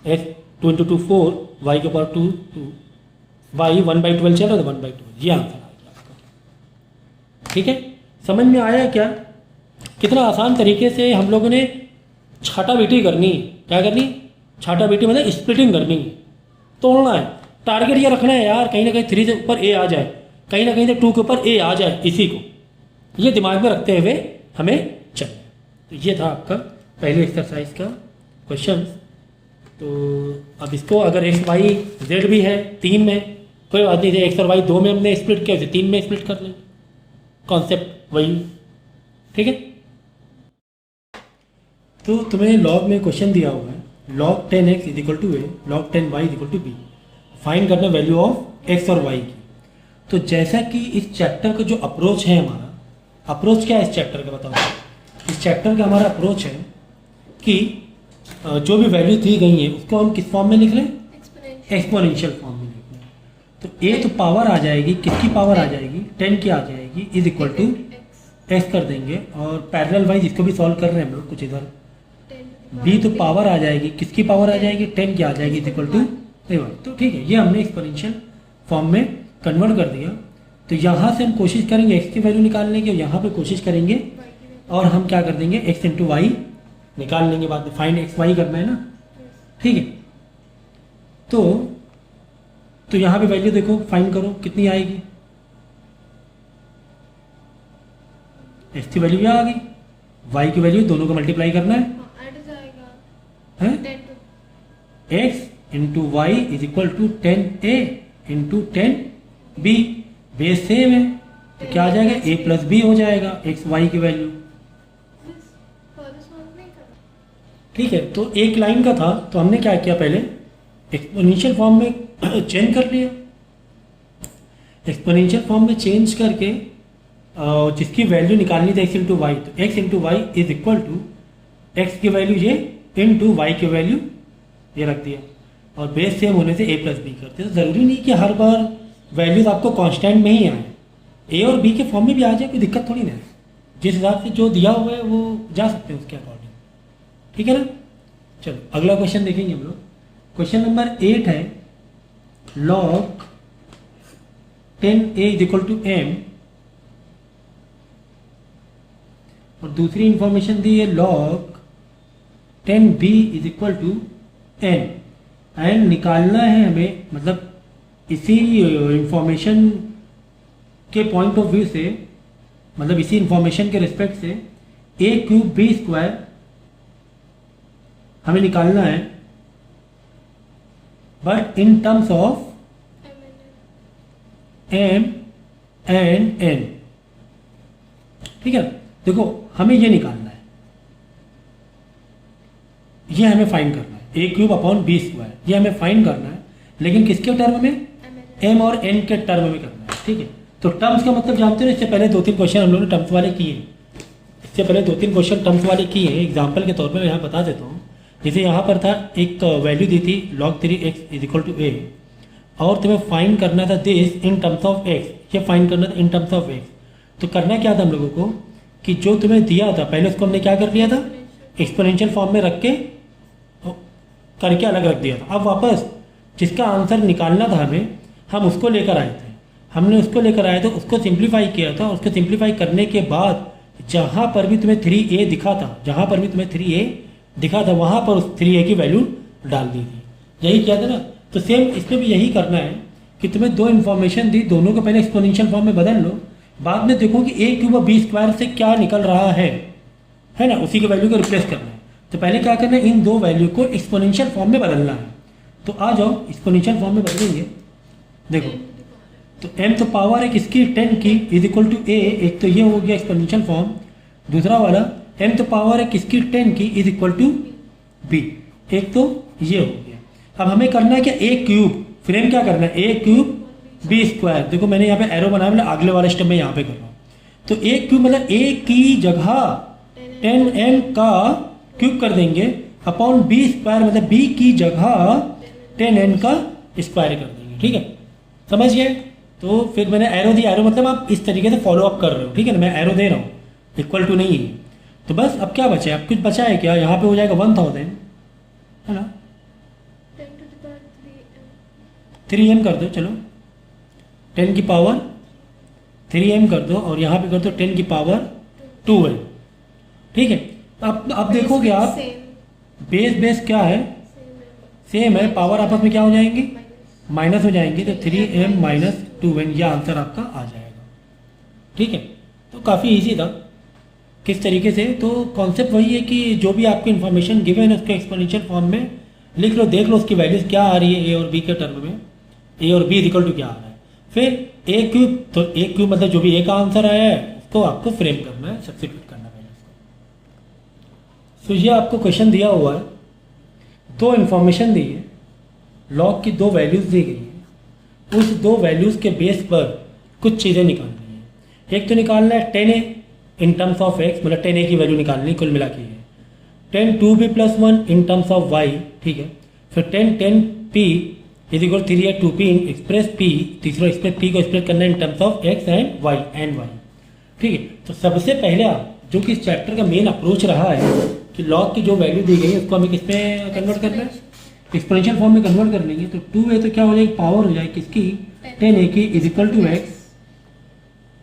x 2 इंटू 2 4, y के ऊपर 2 2, y 1/12 चल रहा है, 1/12 ये आंसर आ गया आपका। ठीक है, समझ में आया क्या, कितना आसान तरीके से हम लोगों ने छाटा बेटी करनी है। क्या करनी, छाटा बेटी मतलब स्प्लिटिंग करनी है, तोड़ना है। टारगेट ये रखना है यार, कहीं ना कहीं 3 से ऊपर ए आ जाए, कहीं ना कहीं से 2 के ऊपर ए आ जाए, इसी को ये दिमाग में रखते हुए हमें चलना। तो ये था आपका पहले एक्सरसाइज का क्वेश्चन। तो अब इसको अगर एक्स वाई जेड भी है 3 में, कोई बात नहीं, एक्स और वाई 2 में हमने स्प्लिट किया, उसे 3 में स्प्लिट कर लेंगे, कॉन्सेप्ट वही। ठीक है, तो तुम्हें लॉग में क्वेश्चन दिया हुआ है, log 10x is equal to a, log 10y is equal to b, find करना वैल्यू ऑफ x और y की। तो जैसा कि इस चैप्टर का जो अप्रोच है, हमारा अप्रोच क्या है इस चैप्टर का बताओ। इस चैप्टर का हमारा अप्रोच है कि जो भी वैल्यू दी गई है उसको हम किस फॉर्म में लिख लें, एक्सपोनेंशियल एक्सपोनेंशियल फॉर्म में लिख लें। तो a तो पावर आ जाएगी, किसकी पावर आ जाएगी, 10 की आ जाएगी, इज इक्वल टू x कर देंगे, और पैरेलल वाइज इसको भी सॉल्व कर रहे हैं हम लोग कुछ इधर। b तो पावर आ जाएगी, किसकी पावर आ जाएगी, 10 की आ जाएगी, इज इक्वल टू a1। तो ठीक है, ये हमने एक्सपोनेंशियल फॉर्म में कन्वर्ट कर दिया। तो यहाँ से हम कोशिश करेंगे x की वैल्यू निकालने की, और यहाँ पे कोशिश करेंगे और हम क्या कर देंगे x इंटू वाई निकाल लेंगे बाद में, फाइंड एक्स वाई करना है ना। ठीक है, तो यहाँ पे वैल्यू देखो, फाइंड करो कितनी आएगी, x की वैल्यू आ गई, y की वैल्यू दोनों को मल्टीप्लाई करना है, ऐड हो जाएगा हैं 10 to x into y is equal to 10a into 10b, base same है तो क्या आ जाएगा, a प्लस बी हो जाएगा एक्स वाई की वैल्यू। फर्दर सॉल्व नहीं करना। ठीक है, तो एक लाइन का था, तो हमने क्या किया, पहले एक्सपोनेंशियल फॉर्म में चेंज कर लिया। एक्सपोनेंशियल फॉर्म में चेंज करके जिसकी वैल्यू निकालनी थी x इंटू वाई, तो x into y is equal to x की वैल्यू ये इंटू वाई की वैल्यू ये रख दिया, और बेस सेम होने से a प्लस बी करते। तो ज़रूरी नहीं कि हर बार वैल्यूज आपको कांस्टेंट में ही आए, a और b के फॉर्म में भी आ जाए, कोई दिक्कत थोड़ी ना है। जिस हिसाब से जो दिया हुआ है वो जा सकते हैं उसके अकॉर्डिंग। ठीक है ना, चलो अगला क्वेश्चन देखेंगे हम लोग। क्वेश्चन नंबर 8 है, log 10a is equal to m, और दूसरी इंफॉर्मेशन दी है log 10b is equal to n, and निकालना है हमें, मतलब इसी इंफॉर्मेशन के पॉइंट ऑफ व्यू से, मतलब इसी इंफॉर्मेशन के रिस्पेक्ट से a क्यूब b स्क्वायर हमें निकालना है, but in terms of m and n। ठीक है, देखो हमें ये निकालना है, ये हमें फाइंड करना है, a cube upon b square, ये हमें फाइंड करना है, लेकिन किसके टर्म में, m और n के टर्म में करना है। ठीक है, तो टर्म्स का मतलब जानते हो, इससे पहले 2-3 क्वेश्चन हम लोगों ने टर्म्स वाले किए हैं, इससे पहले 2-3 क्वेश्चन टर्म्स वाले किए हैं। एग्जाम्पल के तौर पर मैं यहाँ बता देता हूँ। जैसे यहाँ पर था, एक वैल्यू दी थी log 3x is equal to a, और तुम्हें फाइंड करना था this in terms of x, ये फाइंड करना था इन टर्म्स ऑफ x। तो करना क्या था हम लोगों को, कि जो तुम्हें दिया था पहले उसको हमने क्या कर लिया था, एक्सपोनेंशियल फॉर्म में रख के करके अलग रख दिया था। अब वापस जिसका आंसर निकालना था हमें, हम उसको लेकर आए थे, हमने उसको लेकर आए थे, उसको सिंप्लीफाई किया था। उसको सिंप्लीफाई करने के बाद जहाँ पर भी तुम्हें 3a दिखा था, जहाँ पर भी तुम्हें 3a दिखा था, वहाँ पर उस 3a की वैल्यू डाल दी थी। यही किया था ना। तो सेम इसमें भी यही करना है कि तुम्हें दो इन्फॉर्मेशन दी, दोनों को पहले एक्सपोनेंशियल फॉर्म में बदल लो, बाद में देखो कि ए क्यूब और बी स्क्वायर से क्या निकल रहा है ना, उसी के वैल्यू को रिप्लेस करना है। तो पहले क्या करना है, इन दो वैल्यू को एक्सपोनेंशियल फॉर्म में बदलना है। तो आ जाओ एक्सपोनेंशियल फॉर्म में बदलेंगे। देखो तो m तो पावर है किसकी, 10 की, इज इक्वल टू a, एक तो ये हो गया एक्सपोनेंशियल फॉर्म, दूसरा वाला m तो पावर है किसकी, 10 की, इज इक्वल टू b, एक तो ये हो गया। अब हमें करना है क्या, a क्यूब, फिर m क्या करना है, a क्यूब b स्क्वायर। देखो मैंने यहाँ पे एरो बनाया, मतलब अगले वाले स्टेप में यहाँ पे कर रहा हूँ। तो a क्यूब मतलब a की जगह 10m का क्यूब कर देंगे अपॉन b स्क्वायर, मतलब b की जगह 10m का स्क्वायर कर देंगे। ठीक है, समझ गए। तो फिर मैंने एरो दिया, एरो मतलब आप इस तरीके से फॉलो अप कर रहे हो, ठीक है ना, मैं एरो दे रहा हूँ, इक्वल टू नहीं है। तो बस अब क्या बचा है, अब कुछ बचा है क्या, यहाँ पे हो जाएगा 1000, है ना, 10 to the power 3m। 3m कर दो, चलो 10 की पावर 3m कर दो, और यहाँ पे कर दो 10 की पावर 2m। ठीक है, अब देखोगे आप सेम बेस क्या है, सेम है, पावर आपस में क्या हो जाएंगे, माइनस हो जाएंगे। तो 3m माइनस 2n, यह आंसर आपका आ जाएगा। ठीक है, तो काफ़ी इजी था किस तरीके से। तो कॉन्सेप्ट वही है कि जो भी आपको इन्फॉर्मेशन गिवन है उसको एक्सपोनेंशियल फॉर्म में लिख लो, देख लो उसकी वैल्यूज क्या आ रही है ए और बी के टर्म में, ए और बी इक्वल टू क्या आ रहा है। फिर ए क्यूब, तो ए क्यूब मतलब जो भी ए का आंसर आया है उसको आपको फ्रेम करना है, सब्स्टिट्यूट करना है पहले उसको। तो ये आपको क्वेश्चन दिया हुआ है, दो इन्फॉर्मेशन दी है, लॉग की दो वैल्यूज़ दी गई है, उस दो वैल्यूज़ के बेस पर कुछ चीज़ें निकालनी है। एक तो निकालना है 10a in terms of x, मतलब 10a की वैल्यू निकालनी कुल मिला के है, 10 2b plus 1 in terms of y। ठीक है, फिर 10p is equal 3a 2p express p, तीसरा एक्सप्रेस p को एक्सप्रेस करना है इन terms of x and y। ठीक है, तो सबसे पहले आप जो कि इस चैप्टर का मेन अप्रोच रहा है कि लॉग की जो वैल्यू दी गई है उसको हमें किस में कन्वर्ट करना है, एक्सपोनेंशियल फॉर्म में कन्वर्ट कर लेंगे। तो 2a तो क्या हो जाएगी, पावर हो जाएगी किसकी, 10a की, इज इक्वल टू x।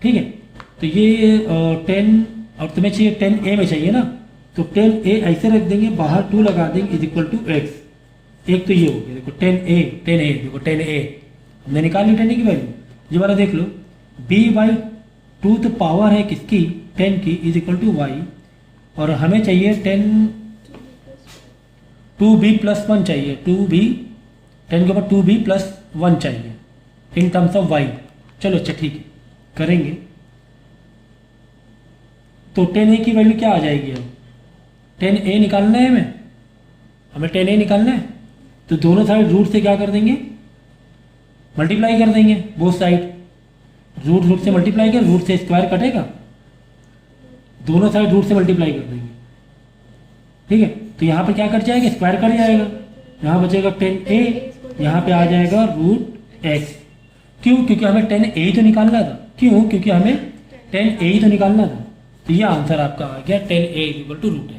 ठीक है, तो ये 10 और तुम्हें चाहिए 10a में चाहिए ना, तो 10a ऐसे रख देंगे, बाहर 2 लगा देंगे, इज इक्वल टू x। एक तो ये हो गया, देखो 10a देखो 10a हमने निकाल ली 10a की वैल्यू। ये वाला देख लो, b/2 तो पावर है किसकी, 10 की, इज इक्वल टू y, और हमें चाहिए 2b प्लस 1 चाहिए, 2b 10 के ऊपर 2b प्लस 1 चाहिए इन टर्म्स ऑफ y। चलो अच्छा ठीक है, करेंगे। तो 10a की वैल्यू क्या आ जाएगी, अब 10a निकालना है हमें 10a निकालना है। तो दोनों साइड रूट से क्या कर देंगे, मल्टीप्लाई कर देंगे, बोथ साइड रूट से मल्टीप्लाई कर, रूट से स्क्वायर कटेगा, दोनों साइड रूट से मल्टीप्लाई कर देंगे। ठीक है, तो यहाँ पे क्या कट जाएगा, स्क्वायर कट जाएगा, यहाँ बचेगा 10a, यहाँ पे आ जाएगा रूट x। क्यों, क्योंकि हमें 10a ही तो निकालना था, क्यों, क्योंकि हमें 10a ही तो निकालना था। तो ये आंसर आपका आ गया 10a equal to root x।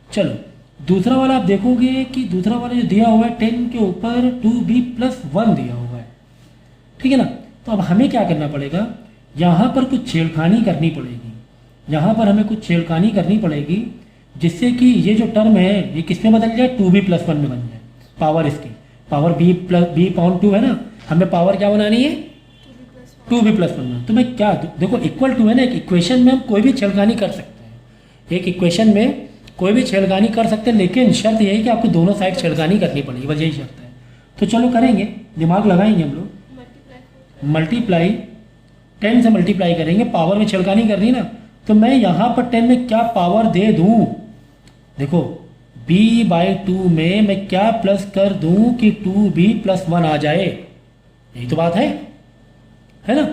चलो दूसरा वाला आप देखोगे कि दूसरा वाला जो दिया हुआ है 10 के ऊपर 2b प्लस 1 दिया हुआ है। ठीक है ना, तो अब हमें क्या करना पड़ेगा, यहाँ पर कुछ छेड़खानी करनी पड़ेगी, यहाँ पर हमें कुछ छेड़खानी करनी पड़ेगी जिससे कि ये जो टर्म है ये किस में बदल जाए, 2b प्लस 1 में बन जाए। पावर इसकी, पावर b पाउंड 2 है ना, हमें पावर क्या बनानी है, 2b प्लस 1 में। तो मैं क्या देखो इक्वल टू है ना, एक इक्वेशन में हम कोई भी छेड़खानी कर सकते हैं, एक इक्वेशन में कोई भी छेड़खानी कर सकते हैं, लेकिन शर्त यही कि आपको दोनों साइड छेड़खानी करनी पड़ेगी, बस यही शर्त है। तो चलो करेंगे, दिमाग लगाएंगे हम लोग, मल्टीप्लाई 10 से मल्टीप्लाई करेंगे, पावर में छेड़खानी करनी ना। तो मैं यहाँ पर 10 में क्या पावर दे दूँ, देखो b/2 में मैं क्या प्लस कर दूं कि 2b प्लस 1 आ जाए, यही तो बात है ना।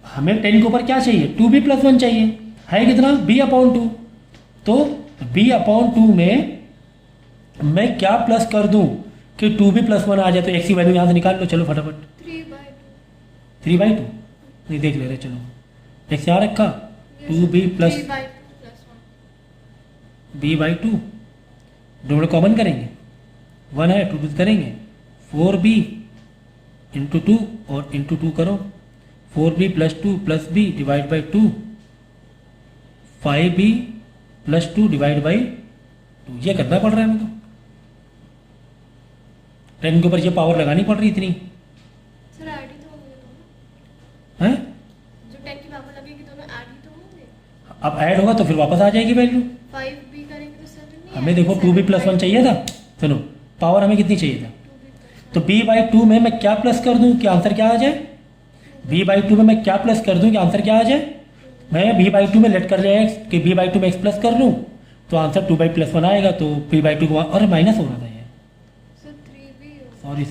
हमें 10 के ऊपर क्या चाहिए, 2b प्लस 1 चाहिए, है कितना, b/2। तो b/2 में मैं क्या प्लस कर दूं कि 2b प्लस 1 आ जाए। तो x की वैल्यू यहाँ से निकाल लो, चलो फटाफट, 3/2 नहीं देख ले रहे, चलो x यहाँ रखा, 2b प्लस b/2, दोनों कॉमन करेंगे, 1 है 2 करेंगे, 4b इंटू 2 और इंटू 2 करो, 4b plus 2 plus b divide by 2, 5b plus 2 divide by 2। ये करना पड़ रहा है हमें तो, 10 के ऊपर ये पावर लगानी पड़ रही इतनी, सर ऐड ही तो होंगे दोनों, हैं? जो 10 की पावर लगेगी दोनों ऐड ही तो होंगे। अब ऐड होगा तो फिर वापस आ जाएगी वैल्यू। 5 भी करेंगे तो 7 नहीं हमें देखो 2b+1 चाहिए था, सुनो पावर हमें कितनी चाहिए था, तो b/2 में मैं क्या प्लस कर दूं कि आंसर क्या आ जाए, b/2 में मैं क्या प्लस कर दूं कि आंसर क्या आ जाए, मैं b/2 में लेट कर लिया x कि b/2 में x प्लस कर लूँ तो आंसर 2/+1 आएगा, तो b/2 को और माइनस हो रहा था ये, सर 3b सॉरी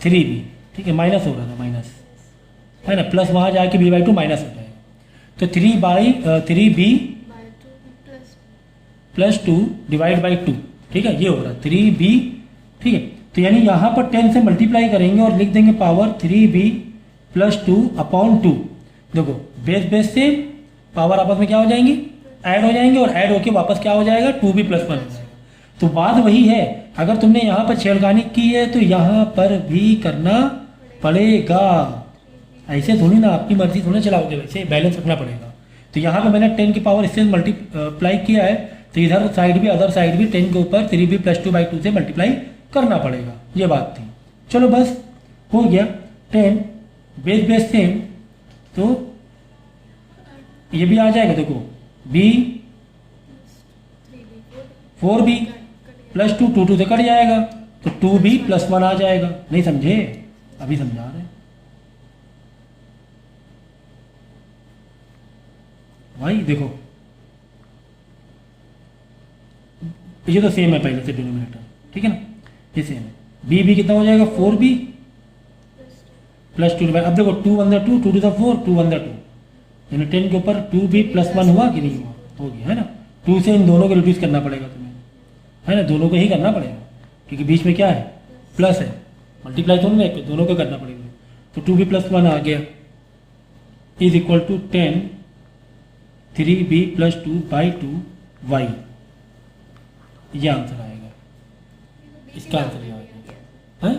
3b, ठीक है माइनस हो रहा था, माइनस है ना, प्लस वहाँ जाके b/2 माइनस हो जाएगा, तो 3b प्लस 2 डिवाइड बाई 2, ठीक है ये हो रहा 3b, ठीक है। तो यानी यहाँ पर 10 से मल्टीप्लाई करेंगे और लिख देंगे पावर 3b+2/2। देखो बेस बेस से पावर आपस में क्या हो जाएंगे, ऐड हो जाएंगे, और ऐड होके वापस क्या हो जाएगा 2b+1 हो जाएगा। तो बात वही है, अगर तुमने यहाँ पर छेड़खानी की है तो यहाँ पर भी करना पड़ेगा, ऐसे थोड़ी ना आपकी मर्जी थोड़ी चलाओगे, वैसे बैलेंस रखना पड़ेगा। तो यहाँ पे मैंने 10 की पावर इससे मल्टीप्लाई किया है, तो इधर साइड भी अदर साइड भी 10 के ऊपर 3b+2/2 से मल्टीप्लाई करना पड़ेगा, ये बात थी। चलो बस हो गया 10 बेस बेस सेम, तो ये भी आ जाएगा, देखो b 4b प्लस 2 2 से कट जाएगा, तो 2b+1 आ जाएगा। नहीं समझे, अभी समझा रहे हैं भाई। देखो ये तो सेम है पहले से डिनोमिनेटर, ठीक है ना, ये सेम है। b कितना हो जाएगा 4b प्लस 2, अब देखो 2 1 2 2 2 4 2 1 2, यानी 10 के ऊपर 2b+1 हुआ कि नहीं हुआ, हो गया है ना। 2 से इन दोनों को रिड्यूस करना पड़ेगा तुम्हें, है ना, दोनों को ही करना पड़ेगा क्योंकि बीच में क्या है प्लस है, मल्टीप्लाई थोड़ा ना, दोनों को करना पड़ेगा। तो 2b+1 आ गया इज इक्वल टू 10 3b+2/2y, ये आंसर आएगा, इसका आंसर ये आएगा, है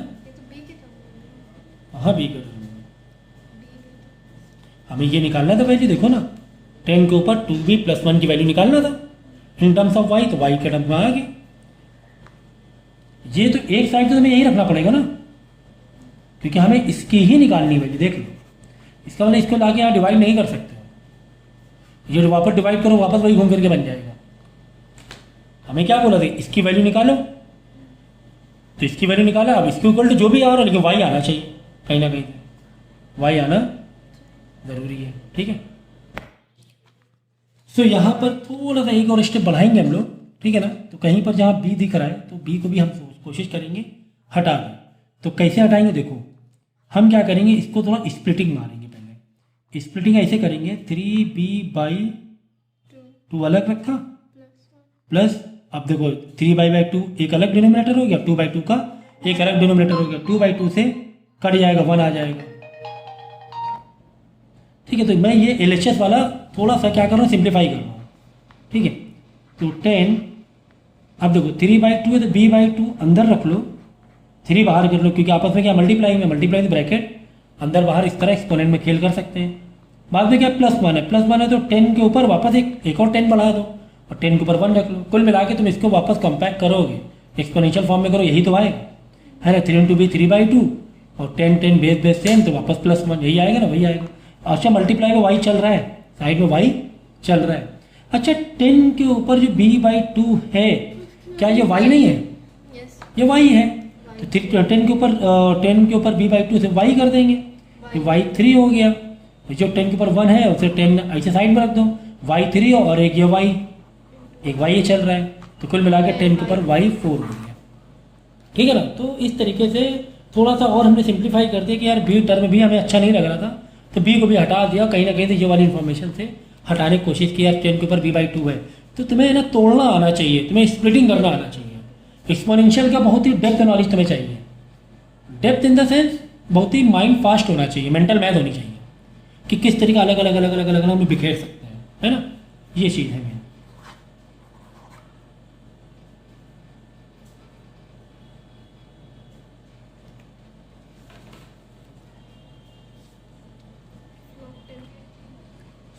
हाँ b कर हमें ये निकालना था वैल्यू, देखो ना 10 के ऊपर 2b+1 की वैल्यू निकालना था इन टर्म्स ऑफ y, तो y के टर्म में आ गई। ये तो एक साइड तो हमें यही रखना पड़ेगा ना, क्योंकि हमें इसकी ही निकालनी वैल्यू, देख लो इसका मतलब इसको लाके यहाँ डिवाइड नहीं कर सकते, ये वापस डिवाइड करो वापस वही घूम फिर के बन जाएगा। हमें क्या बोला था, इसकी वैल्यू निकालो, तो इसकी वैल्यू निकाला, अब इसके इक्वल टू जो भी आ रहा है लेकिन y आना चाहिए कहीं ना कहीं, y आना ज़रूरी है, ठीक है। सो यहाँ पर थोड़ा सा एक और स्टेप बढ़ाएंगे हम लोग, ठीक है ना। तो कहीं पर जहाँ b दिख रहा है तो b को भी हम कोशिश करेंगे हटा दें। तो कैसे हटाएंगे, देखो हम क्या करेंगे, इसको थोड़ा स्प्लिटिंग मारेंगे। पहले स्प्लिटिंग ऐसे करेंगे 3b/2 अलग रखा प्लस, अब देखो 3/2 एक अलग डिनोमिनेटर हो गया, 2/2 का एक अलग डिनोमिनेटर हो गया, 2/2 से कट जाएगा 1 आ जाएगा, ठीक है। तो मैं ये LHS वाला थोड़ा सा क्या कर रहा हूँ, सिंप्लीफाई कर रहा हूँ, ठीक है। तो 10, अब देखो 3/2 है तो b/2 अंदर रख लो, 3 बाहर कर लो, क्योंकि आपस में क्या मल्टीप्लाई में, मल्टीप्लाई तो ब्रैकेट अंदर बाहर इस तरह एक्सपोनेंट में खेल कर सकते हैं। बाद में क्या +1 है, +1 है तो 10 के ऊपर वापस एक और 10 बढ़ा दो और 10 के ऊपर 1 रख लो। कुल मिला के तुम इसको वापस कंपैक्ट करोगे, एक्सपोनेंशियल फॉर्म में करो, यही तो आएगा, है ना। 3 × b 3/2 और 10 10 बेस बेस सेम, तो वापस +1 यही आएगा ना, वही आएगा। अच्छा मल्टीप्लाई में y चल रहा है, साइड में y चल रहा है। अच्छा 10 के ऊपर जो b/2 है, क्या ये y नहीं है, ये y है, तो 10 के ऊपर b/2 से y कर देंगे, तो y 3 हो गया। जो 10 के ऊपर 1 है उसे 10 ऐसे साइड में रख दो, y 3 और एक ये y, एक y ये चल रहा है, तो कुल मिला के 10 के ऊपर y 4 हो गया, ठीक है ना। तो इस तरीके से थोड़ा सा और हमने सिंप्लीफाई कर दिया कि यार b टर्म भी हमें अच्छा नहीं लग रहा था, तो b को भी हटा दिया, कहीं ना कहीं से ये वाली इन्फॉर्मेशन से हटाने की कोशिश की। यार 10 के ऊपर b/2 है, तो तुम्हें ना तोड़ना आना चाहिए, तुम्हें स्प्लिटिंग करना आना चाहिए, एक्सपोनेंशियल का बहुत ही डेप्थ नॉलेज तुम्हें चाहिए। डेप्थ इन द सेंस बहुत ही माइंड फास्ट होना चाहिए, मेंटल मैथ होनी चाहिए कि किस तरीके अलग अलग अलग अलग अलग अलग हम बिखेर सकते हैं, है ना, ये चीज़ है मेन।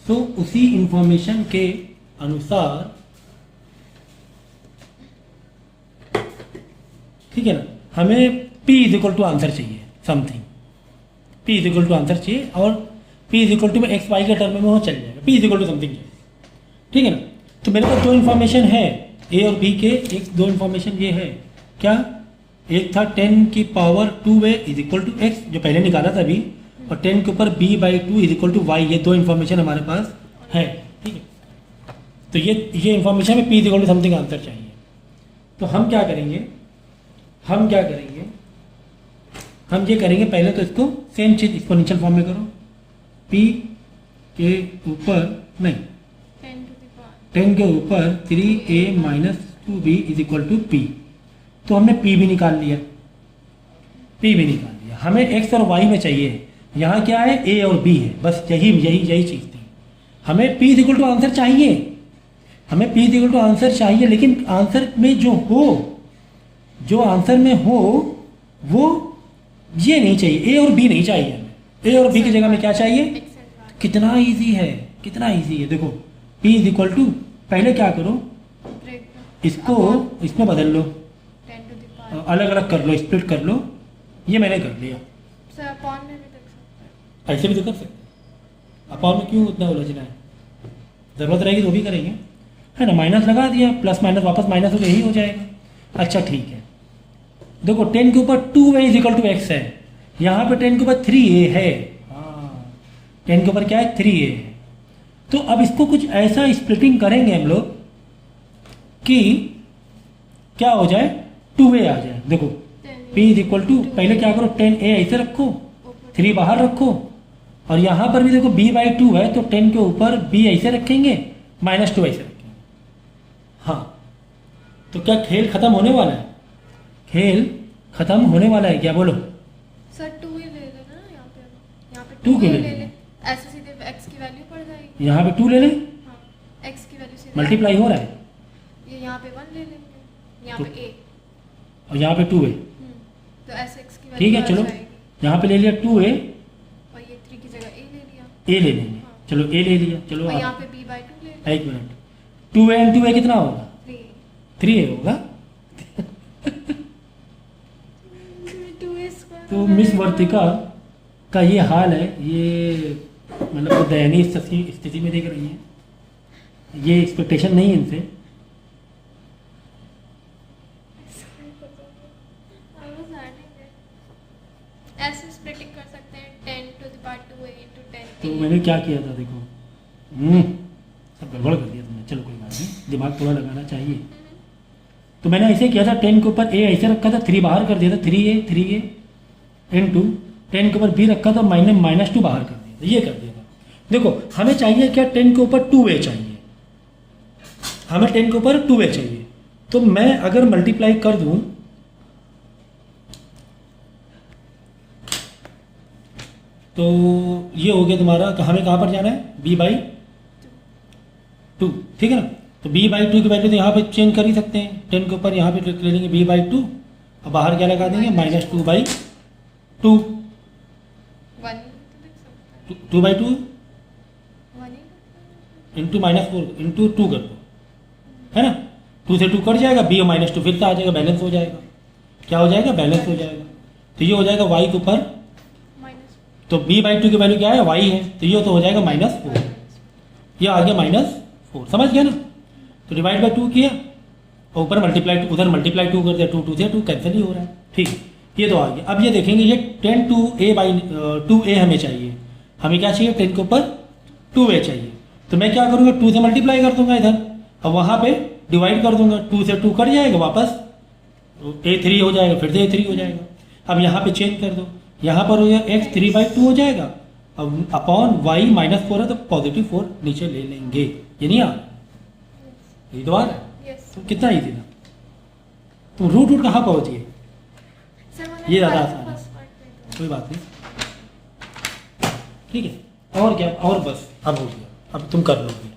तो उसी इंफॉर्मेशन के अनुसार, ठीक है ना, हमें p is equal to answer चाहिए something, p is equal to answer चाहिए और p इज इक्वल टू में एक्स वाई के टर्म में वो चल जाएगा, p is equal to something चाहिए, ठीक है ना। तो मेरे पास दो इन्फॉर्मेशन है a और b के, एक दो इन्फॉर्मेशन ये है क्या, एक था 10 की power 2a is equal to x जो पहले निकाला था अभी, और 10 के ऊपर b by 2 is equal to y, ये दो इन्फॉर्मेशन हमारे पास है, ठीक है। तो ये इन्फॉर्मेशन में p is equal to something answer चाहिए। तो हम क्या करेंगे, हम ये करेंगे पहले तो इसको सेम चीज एक्सपोनेंशियल फॉर्म में करो, p के ऊपर नहीं 10 के ऊपर 3a minus 2b is equal to p, तो हमने p भी निकाल लिया, हमें x और y में चाहिए, यहाँ क्या है a और b है, बस यही चीज़ थी। हमें p is equal to answer चाहिए, लेकिन आंसर में जो आंसर में हो वो ये नहीं चाहिए, a और b नहीं चाहिए हमें, a और b की जगह में क्या चाहिए, कितना इजी है, देखो p इज इक्वल टू, पहले क्या करो इसको इसमें बदल लो, अलग अलग कर लो, स्प्लिट कर लो, ये मैंने कर लिया, ऐसे भी तो कर सकते, अपॉन में क्यों उतना उलझना है, ज़रूरत रहेगी तो भी करेंगे, है ना। माइनस लगा दिया, प्लस माइनस वापस माइनस हो गया, यही हो जाएगा। अच्छा ठीक है, देखो 10 के ऊपर 2a is equal to x है, यहाँ पे 10 के ऊपर 3a है, हाँ 10 के ऊपर क्या है 3a है। तो अब इसको कुछ ऐसा स्प्लिटिंग करेंगे हम लोग कि क्या हो जाए 2a आ जाए। देखो p इज इक्वल टू, पहले क्या करो 10a ऐसे रखो, 3 बाहर रखो, और यहाँ पर भी देखो b बाई 2 है, तो 10 के ऊपर b ऐसे रखेंगे, माइनस 2 ऐसे रखेंगे। हाँ तो क्या खेल खत्म होने वाला है, क्या बोलो सर 2 ही ले लेना ना, यहाँ पे 2 क्यों ले ले ऐसे सीधे x की वैल्यू पड़ जाएगी, यहाँ पे 2 ले लें, हाँ x की वैल्यू सीधे मल्टीप्लाई हो रहा है, ये यहाँ पे 1 ले लेंगे, यहाँ पे a, और यहाँ पे 2a, तो ऐसे x की वैल्यू ठीक है। चलो यहाँ पे ले लिया 2a, और ये 3 की जगह a ले लिया, a ले लेंगे, चलो a ले लिया, चलो और यहाँ पे b बाई 2 ले लिया, एक मिनट, 2a एंड 2a कितना होगा, 3a होगा। 2a स्क्वायर तो मिस वर्तिका का ये हाल है, ये मतलब वो दयनीय स्थिति में देख रही है, ये एक्सपेक्टेशन नहीं है इनसे। ऐसे स्प्लिटिंग कर सकते हैं 10 to the power 2a into 10a, तो मैंने क्या किया था देखो, सब गड़बड़ कर दिया तुमने, चलो कोई बात नहीं, दिमाग थोड़ा लगाना चाहिए। तो मैंने ऐसे किया था 10 के ऊपर a ऐसे रखा था, 3 बाहर कर दिया था, 3a इनटू 10 के ऊपर b रखा था, माइनस 2 बाहर कर दिया था, ये कर दिया था। देखो हमें चाहिए क्या, 10 के ऊपर 2a चाहिए, हमें 10 के ऊपर 2a चाहिए। तो मैं अगर मल्टीप्लाई कर दूं तो ये हो गया तुम्हारा, हमें कहाँ पर जाना है, b बाई 2, ठीक है ना। तो b बाई 2 की वैल्यू तो यहाँ पे चेंज कर ही सकते हैं, 10 के ऊपर यहाँ पे ले लेंगे b बाई 2, और बाहर क्या लगा देंगे, minus 2 by 2, 2 by 2 into minus 4 into 2 कर दो, है ना, 2 से 2 कट जाएगा, b और माइनस 2 फिर से आ जाएगा, बैलेंस हो जाएगा, क्या हो जाएगा, बैलेंस हो जाएगा। तो ये हो जाएगा y के ऊपर, तो b बाई 2 की वैल्यू क्या है, y है, तो ये तो हो जाएगा -4, ये आ गया -4, समझ गया ना। तो डिवाइड बाई 2 किया, और ऊपर मल्टीप्लाई, उधर मल्टीप्लाई 2 कर दिया, 2 से 2 कैंसिल ही हो रहा है, ठीक है, ये तो आ गया। अब ये देखेंगे, ये 10 to a बाई 2a हमें चाहिए, हमें क्या चाहिए, 10 के ऊपर 2a चाहिए। तो मैं क्या करूँगा, 2 से मल्टीप्लाई कर दूंगा इधर, और वहाँ पे डिवाइड कर दूंगा, 2 से 2 कट जाएगा, वापस a3 हो जाएगा, फिर से a3 हो जाएगा। अब यहाँ पे चेंज कर दो, यहाँ पर हो जाएगा x 3 बाई 2 हो जाएगा, अब अपॉन y -4 है तो +4 नीचे ले लेंगे, ये नहीं आ रहा, ये तो आ रहा है, तो कितना ईजी था। तो रूट कहाँ पहुँच गए, ये ज़्यादा आसान है, कोई बात नहीं, ठीक है। और क्या, और बस अब हो गया, अब तुम कर लोगे।